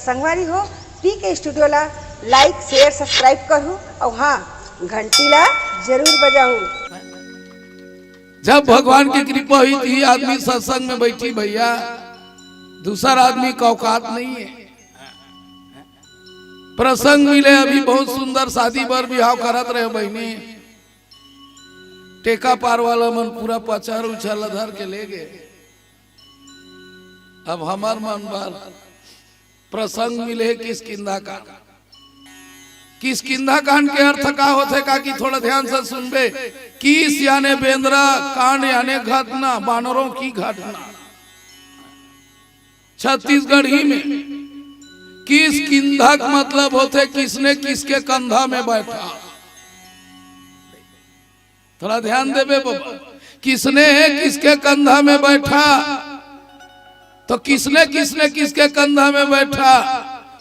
संगवारी हो पीके स्टूडियो ला like share subscribe करूँ और हाँ घंटी ला जरूर बजाऊं। जब भगवान की कृपा हुई थी आदमी सत्संग में बैठी भैया, दूसरा आदमी का औकात नहीं है। प्रसंग मिले अभी बहुत सुंदर शादी बर बिहाव करत रहे बहनी, टेका पार वाला मन पूरा पचार उछल धर के ले गए। अब हमार मन बार प्रसंग मिले किसकिंधा का, किसकिंधा कांड के अर्थ का होते का कि थोड़ा ध्यान से सुनबे। किस यानी बेंद्रा, कांड यानी घटना, बानरों की घटना। छत्तीसगढ़ ही में किसकिंधा का मतलब होते किसने किसके कंधा में बैठा। थोड़ा ध्यान देबे बाबा, किसने किसके कंधा में बैठा, तो किसने किसने किसके कंधा में बैठा।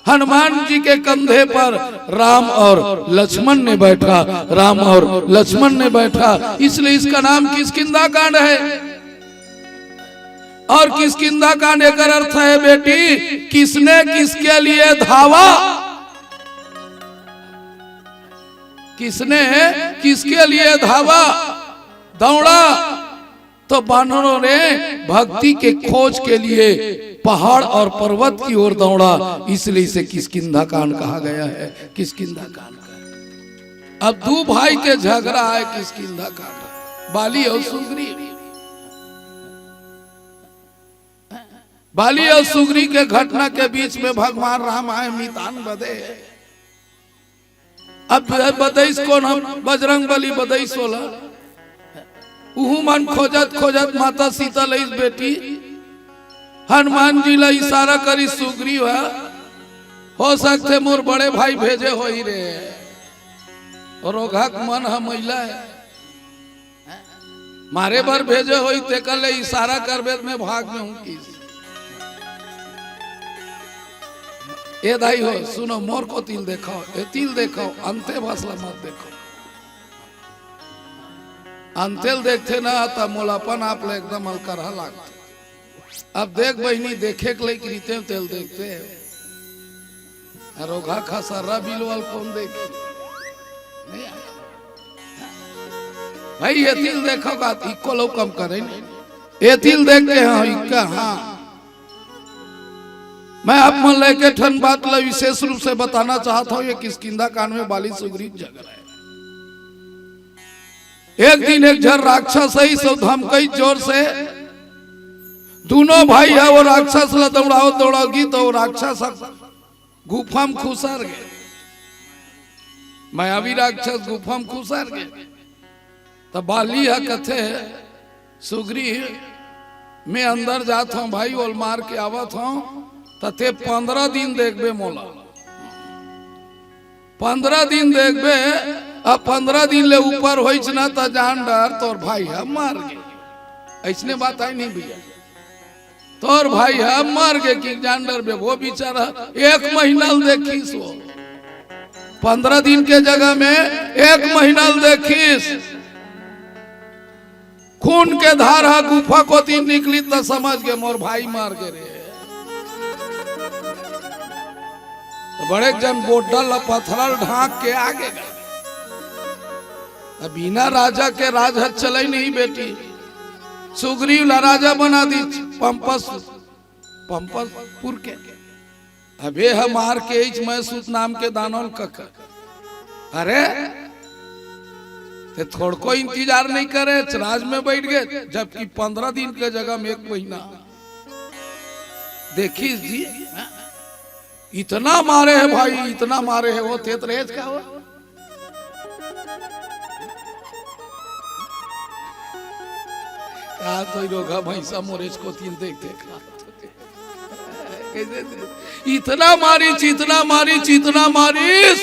हनुमान जी के कंधे पर राम और लक्ष्मण ने बैठा, राम और लक्ष्मण ने बैठा, इसलिए इसका नाम किसकिंधा कांड है। और किसकिंधा कांड एक अर्थ है बेटी, किसने किसके लिए धावा, किसने किसके लिए धावा दौड़ा। तो बानरों ने भक्ति के खोज के लिए पहाड़ और पर्वत की ओर दौड़ा, इसलिए इसे किसकिंधा कांड कहा गया है। किसकिंधा कांड। अब दो भाई के झगड़ा है किसकिंधा कांड, बाली और सुग्रीव। बाली और सुग्रीव के घटना के बीच में भगवान राम आए मितान बदे। अब बदैस कौन, हम बजरंग बली बदैस होला। उहू मन खोजत खोजत माता सीता लईस बेटी, हनुमान जी ला इशारा करी सुग्रीव हो सकते मोर बड़े भाई भेजे हो ही रे, और ओघा मन हम महिला है मारे बार भेजे हो ते कल इशारा करबे में भाग में हूं किस। ए दाई हो सुनो, मोर को तिल देखो, ए तिल देखो, अंते भसला मत देखो। अंतेल देखते ना तब मोलापन आप ले एकदम अलकरहा लागते। अब देख बहनी देखे के लिए रीते तेल देखते हैं, रोगा खसरा बिलवाल कौन देखे नहीं भाई। ये तिल देखो का इको लोग कम करे नहीं, ये तिल देखते हैं इक्का। हाँ मैं आप मन लेके ठन बात ला विशेष रूप से बताना चाहता हूँ। ये किसकिंधा कांड में बाली सुग्रीव झगड़ा है। एक दिन एक जर राक्षस है सो धमकई जोर से, दोनों भाई है वो राक्षस ला दौड़ाओ दौड़ाओगी तो वो राक्षस गुफा में खुसर गए। मायावी राक्षस गुफा में खुसर गए। तो बाली है कथे सुग्रीव मैं अंदर जात हूँ भाई, ओल मार के आवत हूँ तथे 15 दिन देखबे मोला, 15 दिन देखबे। अब 15 दिन ले ऊपर हो ना तो जान डर तोर भाई हम मार गए। ऐसने बात आई नहीं भैया, तोर भाई हम मार गए कि जान डर बे। वो बेचारा 1 महीना देखीस, वो 15 दिन के जगह में 1 महीना देखीस। खून के धारा गुफा को तीन निकली तो समझ गए मोर भाई मार गए रे। तो बड़े जन बोटल पत्थर ढांक के आगे गए। बिना राजा के राज हद चले नहीं बेटी। सुग्रीव ला राजा बना दी पंपसपुर के। अबे हम मार के मैसूत नाम के दानोल कक। अरे ते थोड़ को इंतजार नहीं करे, राज में बैठ गए, जबकि 15 दिन के जगह में 1 महीना। देखी जी इतना मारे है भाई, इतना मारे है। वो तेत रेज का हो तो रोगा भैंसा मोरेज को तीन देख इतना मारी चितना मारी चितना मारिस।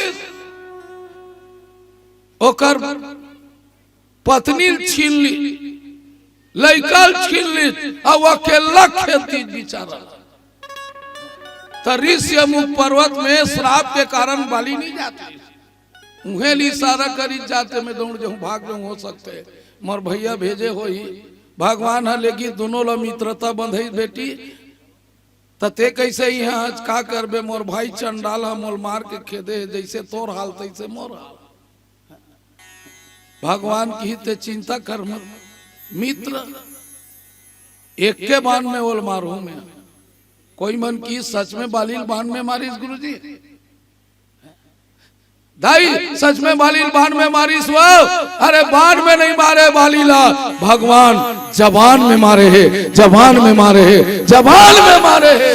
ओकर पत्नी छीन ली, लड़का छीन ली, अब अकेला खेती बेचारा। तो ऋषि मुख पर्वत में श्राप के कारण बाली नहीं जाती, उन्हें इशारा करी जाते में दौड़ जाऊं भाग जाऊं। हो सकते मोर भैया भेजे हो ही भगवान है, लेकिन दोनों ला मित्रता बंधई बेटी। ते कैसे ही आज का करबे, मोर भाई चंडाल है, मोल मार के खेदे, जैसे तोर हाल तैसे मोर हाल। भगवान की ते चिंता कर मत मित्र, एक के बाण में ओल मारू मैं। कोई मन की सच में बालील बाण में मारिस गुरुजी? दाई सच में बालील बाण में मारिस वो? अरे बाण में नहीं मारे बालीला, भगवान जबान में मारे है, जबान में मारे है, जबान में मारे है।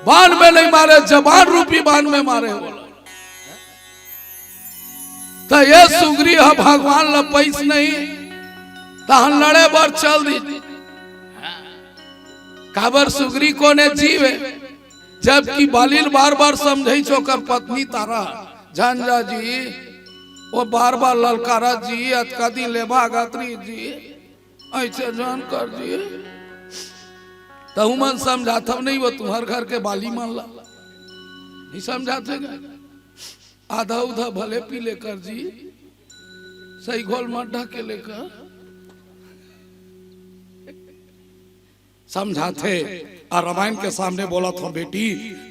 बाण में नहीं मारे, जबान रूपी बाण में मारे। तो ये सुग्री है भगवान ल पैस नहीं तहन लड़े बर चल दी। काबर सुग्री को ने जीवे, जबकि बालील बार बार समझे चोकर पत्नी तारा झंझा जी वो बार बार ललकारा जी अतका दिन लेबा गात्री जी ऐसे जान कर जी। तो मन समझाता नहीं, वो तुम्हार घर के बाली मान ला नहीं समझाते गए। आधा उधा भले पी लेकर जी, सही घोल मड्ढा के लेकर समझाते। और रामायण के सामने बोला था, बेटी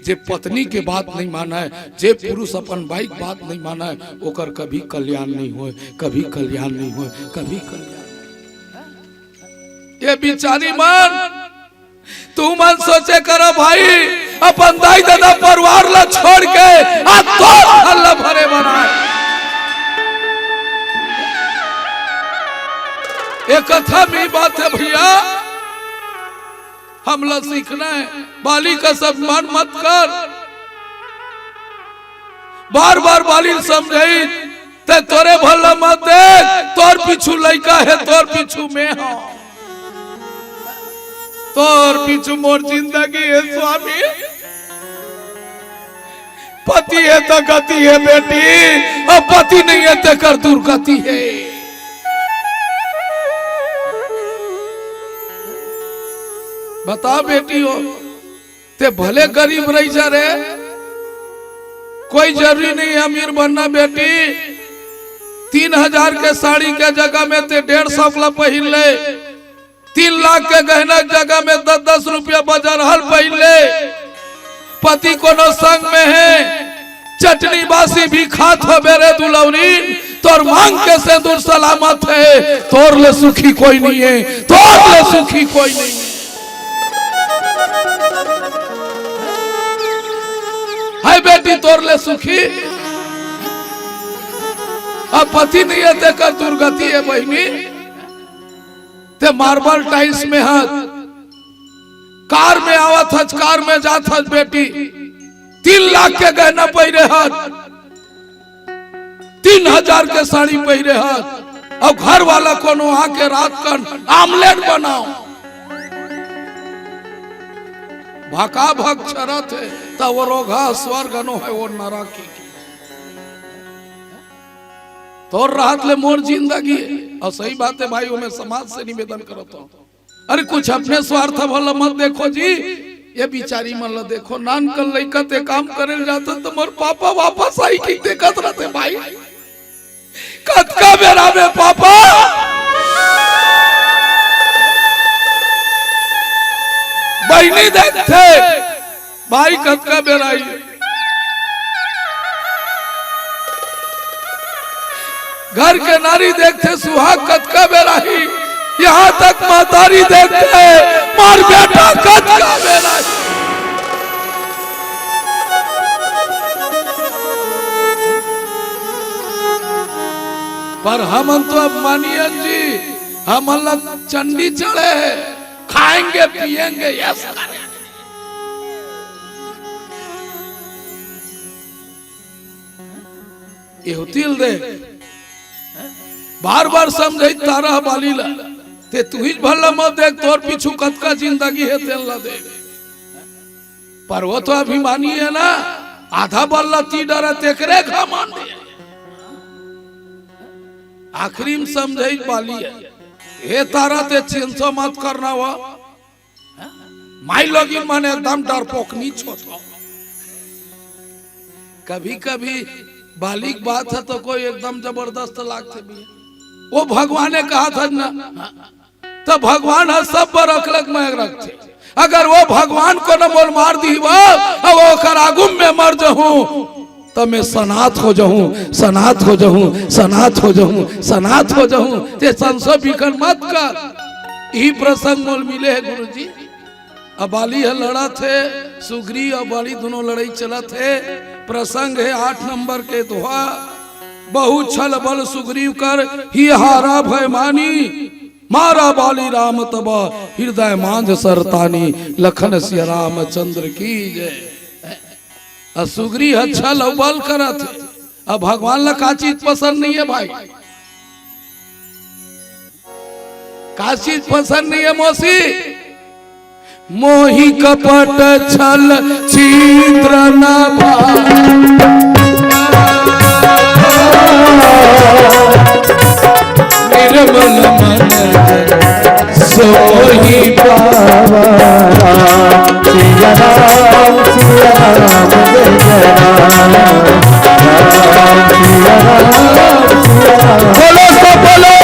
जे पत्नी के बात नहीं माना है, जे पुरुष अपन भाई की बात नहीं माना है, ओकर कभी कल्याण नहीं होए, कभी कल्याण नहीं होए, कभी कल्याण। ये बिचारी मन तू मन सोचे करो भाई, अपन दाई दादा परिवार ला छोड़ के आ तो हल्ला भरे बनाए। एक कथा में बात है भैया, हमला सीखना है। बाली का सम्मान मत कर, बार बार बाली समझाई ते तोरे भला मत देख, तोर पीछू लड़का है, तोर पीछू मैं हूं, तोर पीछू मोर जिंदगी है स्वामी। पति है तो गति है बेटी, और पति नहीं है तो कर दुर्गति है। बता बेटी हो ते भले गरीब रही जा रे, कोई जरूरी नहीं है अमीर बनना बेटी। 3000 के साड़ी के जगह में ते 150 ला पहन ले, 3 लाख के गहना की जगह में 10-10 रुपया बाजार हल पहन ले। पति को न संग में है, चटनी बासी भी खात हो बेरे दुलौरी, तोर मांग के से दूर सलामत है, तोर ले सुखी कोई नहीं है, तोर ले सुखी कोई नहीं है। है बेटी तोर ले सुखी, अब पति नहीं है ते कर दुर्गति है बहनी। ते मार्बल टाइल्स में हाथ, कार में आवत हज, कार में जात हज बेटी, 3 लाख के गहना पहरे हाथ, 3000 के साड़ी पहरे हाथ, और घर वाला कोनो आके रात का आमलेट बनाओ। भाका भग छरत है तब वो रोगा स्वर्ग अनो है वो नरकी। तो रात ले मोर जिंदगी है, और सही बात है भाई, मैं समाज से निवेदन करता हूँ। अरे कुछ अपने स्वार्थ भला मत देखो जी। ये बिचारी मन ला देखो, नान कल लइका ते काम करे जाता तो मोर पापा वापस आई की देखत रहते भाई, कतका बेरा में पापा बहनी देखते भाई, कतका बेरा आई। घर के नारी देखते सुहाग कतका बेरा ही, यहाँ तक महतारी देखते मार बेटा कतका बेरा ही। पर हम तो अब मानिए जी, हम अलग चंडी चढ़े हैं, खाएंगे पिएंगे यस करेंगे। ये होतिल दे बार बार समझे तारा बालीला, ते तू ही भला मत देख, तोर पीछू कतका जिंदगी है तेल ला देख। पर वो तो अभिमानी है ना, आधा बल्ला ती डरा तेकरे खा मान दे। आखिरी में समझे बाली है, हे तारा ते चिंता मत करना हुआ, माई लोगी मन एकदम डरपोक नीच होता। कभी कभी बालिक बात है तो कोई एकदम जबरदस्त लागते भी। वो भगवान ने कहा था ना, तो भगवान है सब रखलक मैं रखते। अगर वो भगवान को न बोल मार दी वो आगुम में मर जाऊं तो मैं सनात हो जाऊं, सनात हो जाऊं, सनात हो जाऊं, सनात हो जाऊं। ते संशय बिकन मत कर। यही प्रसंग मोल मिले है गुरु जी। अबाली है लड़ा थे, सुग्री और बाली दोनों लड़ाई चला थे। प्रसंग है 8 नंबर के दोहा। बहु छल बल सुग्रीव कर ही हारा भय मानी, मारा बाली राम तब हृदय मांझ सरतानी, लखन सिया रामचंद्र की जय। सुग्री अच्छा लवबल करत। अब भगवान ला का चीज पसंद नहीं है भाई, का चीज पसंद नहीं है मौसी? मोही कपट छल छिद्र न निर्मल मन सोही पावा। सिया राम जय जय राम, राम सिया राम। बोलो तो बोलो।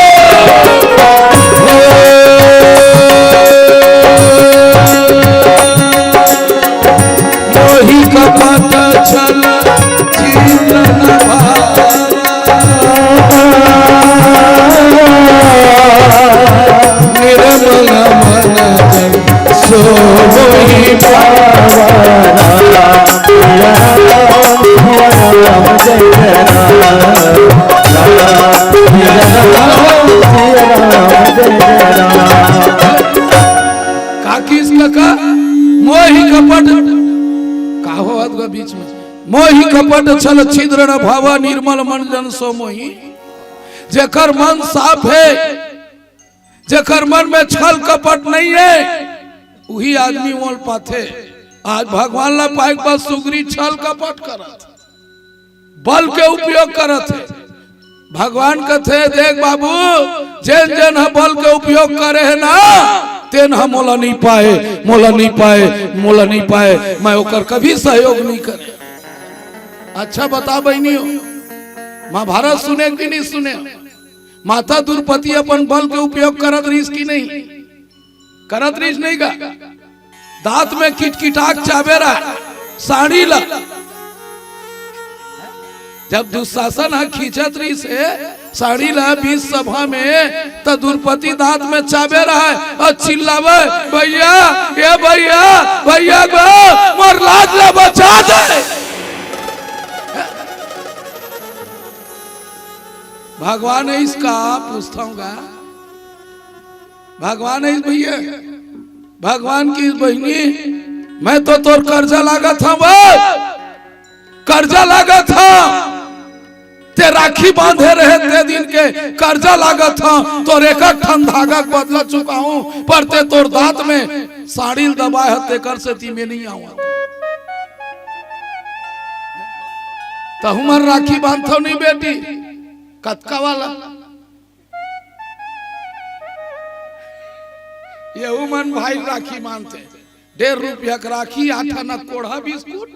मोही कपट छल छिद्र न निर्मल मन सोही पावा। काकिस का मोही कपट का हो बीच में। मोही कपट छल छिद्र न भावा, निर्मल मन जन सो मोही। जेकर मन साफ है, जेकर मन में छल कपट नहीं है, वही आदमी मोल पाथे। आज भगवान ला पाए बस सुग्री छल कपट करत, बल के उपयोग करत है। भगवान कथे देख बाबू, जैन जैन बल के उपयोग करे है ना, तेन हम मोला नहीं पाए, मोला नहीं पाए, मोला नहीं पाए। मैं ओकर कभी सहयोग नहीं करे। अच्छा बता बहनी हो, महाभारत सुने कि नहीं सुने? माता द्रौपदी अपन बल के उपयोग करत रहीस की नहीं? करत रहीस नहीं का? दांत में किटकिटाक चाबेरा साड़ी ला। जब दुशासन खींचत रही से साड़ी ला बीच सभा में, तो द्रौपदी दांत में चाबे रहा है और चिल्लावे, भैया ये भैया भैया गो मोर लाज ला बचा दे। भगवान है इसका पूछता हूँ, भगवान है इस भैया, भगवान की बहनी, मैं तो तोर कर्जा लागा था, वो कर्जा लागा था। ते राखी बांधे रहे ते दिन के कर्जा लागा था। तोर एक ठन धागा बदला चुका हूं, पर ते तोर दांत में साड़ी दबाए हते कर से ती में नहीं आऊं। तो हमार राखी बांधो नहीं बेटी, कतका वाला ये मन भाई राखी मानते। 1.5 रुपया का राखी, 8 आना कोढ़ा बिस्कुट,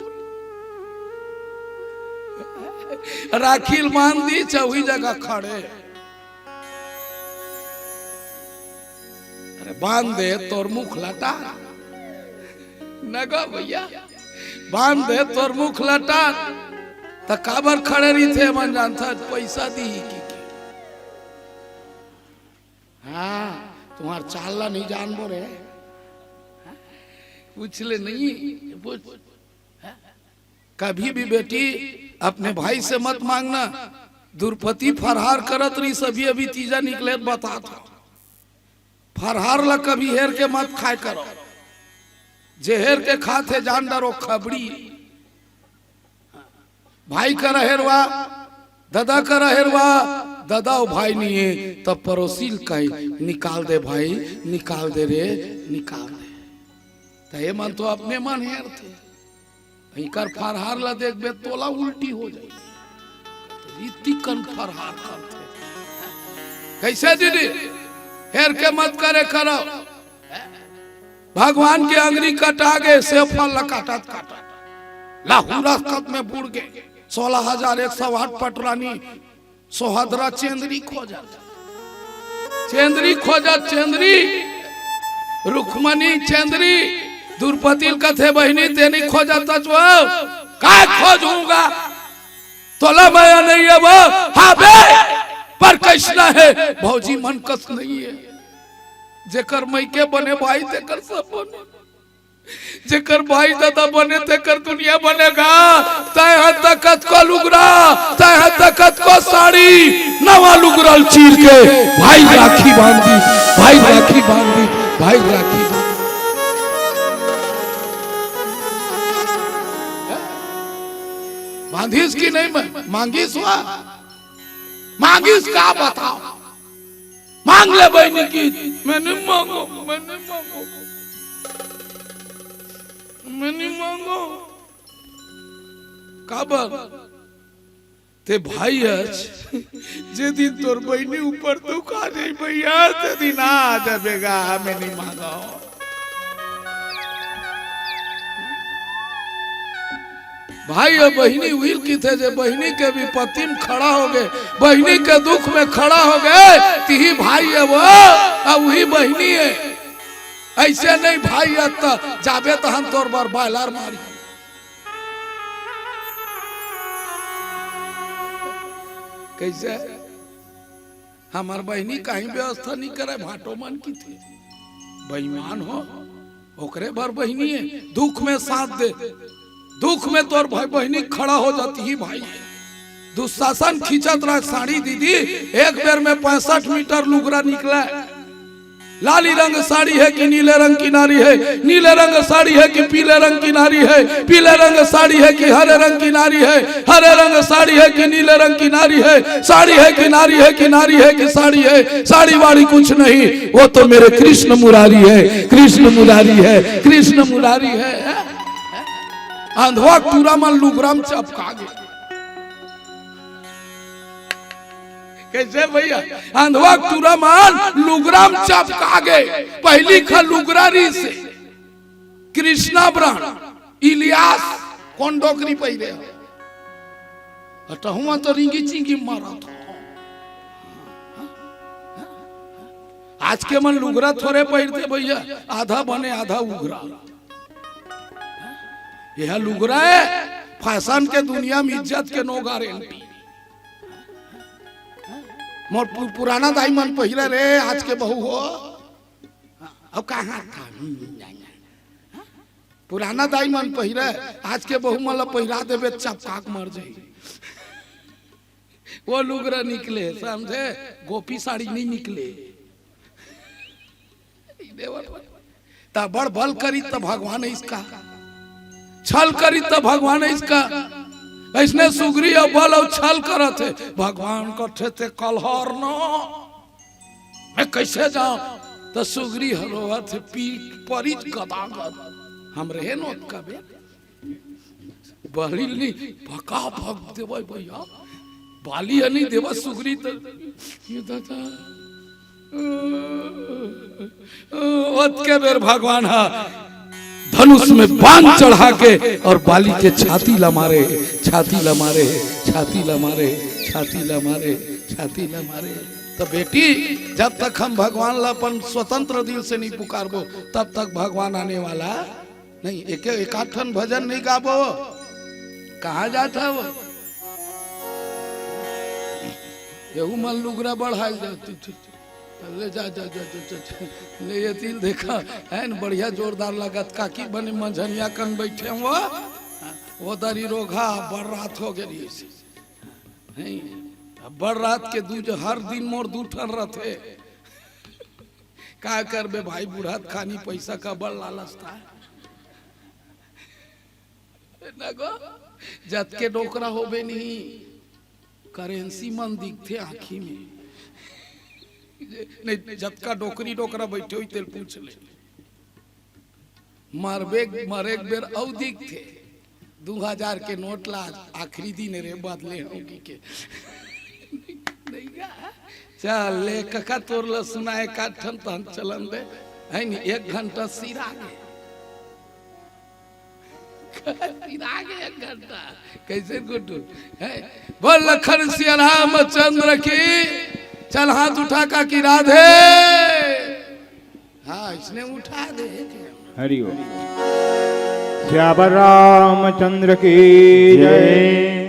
राखी मान दी चौही जगह खड़े। अरे बांध दे तोर मुख लटा नगा भैया, बांध दे तोर मुख लटा। तो काबर खड़े रही थे मन जानता पैसा दी की। हाँ तुम्हार चालला नहीं जान बो रे, पूछ ले नहीं पूछ। कभी भी बेटी अपने भाई से मत मांगना। द्रौपदी फरहार करत रही, सभी अभी तीजा निकले बता था। फरहार ला कभी हेर के मत खाए करो, जे हेर के खाते जान डरो खबड़ी। भाई का रहेरवा, दादा का रहेरवा, दादा वो भाई नहीं है तब पड़ोसी कहे निकाल दे भाई, निकाल दे रे, निकाल दे। तो ये मन तो अपने मन हेर थे। कर फरहार ला देख बे तोला उल्टी हो जाए। रीति कन फरहार करते कैसे दीदी? हेर के मत करे करो। भगवान के अंगरी कटा गए, से फल ला काटत काटत लाहुरा कत में बुड़ गए। 16,108 पटरानी सोहदरा चेंदरी खो जाता। चेंद्री खोजा चेंद्री रुक्मणी चेंद्री द्रौपदी कथे बहिनी तेनी खोजा तत्व का खोजूंगा तोला माया नहीं है वो हाँ बे पर कृष्णा है भौजी मन कस नहीं है जेकर मैके बने भाई तेकर सब बने जेकर भाई दादा बने तेकर दुनिया बनेगा तय तकत को लुगरा तय तकत को साड़ी नवा लुगरल चीर के भाई राखी बांधी भाई राखी बांधी भाई राखी बांधीस की नहीं मांगीस हुआ मांगीस का बताओ मांग ले बहनी की मैंने मांगो मैंने मांगो मैंने मांगो काबर ते भाई आज जे दिन तोर बहनी ऊपर तो का नहीं भैया ते दिन आ जाएगा हमें नहीं मांगा भाई और बहनी हुई की थे जे बहनी के विपत्ति में खड़ा हो गए बहनी के दुख में खड़ा हो गए ती भाई है वो अब वही बहनी है ऐसे नहीं भाई है तो जाबे तो हम तोर बार बायलार मारी कैसे हमार बहनी कहीं व्यवस्था नहीं करे भाटो मन की थी बेईमान हो ओकरे भर बहनी है दुख में साथ दे दुख में तोर भाई बहनी खड़ा हो जाती ही भाई दुशासन खींचत रहा साड़ी दीदी एक बेर में 65 मीटर लुगरा निकला लाली रंग साड़ी है कि नीले रंग की नारी है नीले रंग साड़ी है कि पीले रंग की नारी है पीले रंग साड़ी है कि हरे रंग की नारी है हरे रंग साड़ी है कि नीले रंग की नारी है साड़ी है कि नारी है कि नारी है कि साड़ी है साड़ी वाड़ी कुछ नहीं वो तो मेरे कृष्ण मुरारी है कृष्ण मुरारी है कृष्ण मुरारी है अंधवा पूरा मन लुगराम चपका गया कैसे भैया अंधवा पूरा मन लुगराम चपका गए पहली खा लुगरारी से कृष्णा ब्राह्मण इलियास कौन डोकरी पहले हटहुआ तो रिंगी चिंगी मारा था आज के मन लुगरा थोड़े पहनते भैया आधा बने आधा उगरा यह लुगरा है फैशन के दुनिया में इज्जत के नो गारंटी मोर पुराना दाई मन पहिरे रे आज के बहू हो अब कहाँ था पुराना दाई मन पहिरे आज के बहू मन पहिरा देवे चपकाक मर जाई वो लुगरा निकले समझे गोपी साड़ी नहीं निकले तब बड़ बल करी तो भगवान इसका छल करी तो भगवान इसका ऐसने सुगरी और बल और छल करत है भगवान कथे थे कलहर न मैं कैसे जाऊं तो सुगरी हरोवत पीठ परित गदागद हम रहे नोत कबे बलिल नहीं भका भग देवे भैया बाली नहीं देवा सुगरी तो ये दादा ओत के बेर भगवान हा धनुष में बाण चढ़ा के और बाली के छाती ला मारे छाती ला मारे छाती ला मारे छाती ला मारे छाती ला मारे तो बेटी जब तक हम भगवान ला अपन स्वतंत्र दिल से नहीं पुकारबो तब तक भगवान आने वाला नहीं एक आठन भजन नहीं गाबो कहाँ जाता वो यहू मन लुगरा बढ़ाई जाती थी ले जा जा जा जा ले ये तिल देखा है न बढ़िया जोरदार लगत काकी बने मंझनिया कन बैठे वो दरी रोगा बड़ रात हो गई बड़ रात के दूज हर दिन मोर दूठन रहते का करबे भाई बुढ़ात खानी पैसा का बड़ लालच था जत के डोकरा होबे नहीं करेंसी मन दिखते आँखी में नहीं जब का डोकरी डोकरा बैठे हुई तेल पूछ ले मरे एक बेर औदिक थे 2000 के नोट ला आखिरी दिन रे बदले होगी के नहीं चल ले कका तोर ला सुनाए काठन तहन चलन दे है नी 1 घंटा सिरा गए सिरा गए 1 घंटा कैसे गुड्डू है बोल लखन सिया रामचंद्र की चल हाथ उठा का कि राधे। हाँ इसने उठा दे। हरि ओम। श्याम रामचंद्र की जय।